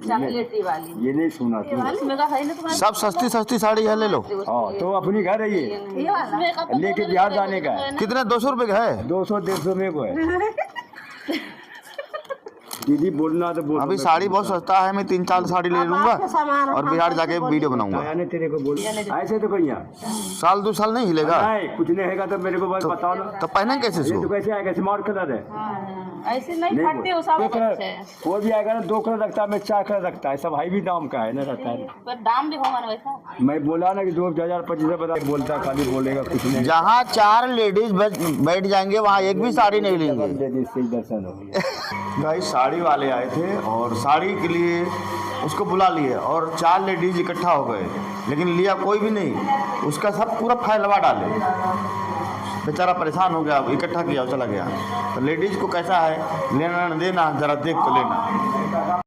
चॉकलेटी वाली ये नहीं सुना तुम। सब सस्ती सस्ती साड़ी है, ले लो। हाँ तो अपनी घर है ये, लेके बिहार जाने का है। कितने 200 रुपए का है? 200-150 में को है। दीदी बोलना तो बोल। अभी साड़ी बहुत सस्ता है, मैं 3-4 साड़ी ले लूंगा और बिहार जाके वीडियो बनाऊंगा। आया नहीं तेरे को बोल ऐसे तो भैया साल 2 साल नहीं हिलेगा। नहीं कुछ नहीं हैगा तो मेरे को बस बताओ ना। तो पहने कैसे ये तो सो? कैसे आएगा, स्मार्ट कलर है। ऐसे नहीं फटते हो सब दो कलर वो भी आएगा ना, 2 कलर रखता है, मैं 4 कलर रखता है, सब हाई भी दाम का है ना रहता है। पर दाम भी होगा ना वैसा। मैं बोला ना कि 2025 बता बोलता, खाली बोलेगा कुछ नहीं। जहाँ 4 लेडीज बैठ जाएंगे वहाँ एक भी साड़ी नहीं लेंगे। से दर्शन हो गया। गाइस साड़ी वाले आए थे और साड़ी के लिए उसको बुला लिए और 4 लेडीज इकट्ठा हो गए, लेकिन लिया कोई भी नहीं। उसका सब पूरा फैलवा डाले, बेचारा परेशान हो गया, इकट्ठा किया और चला गया। तो लेडीज को कैसा है, लेना देना जरा देख तो लेना।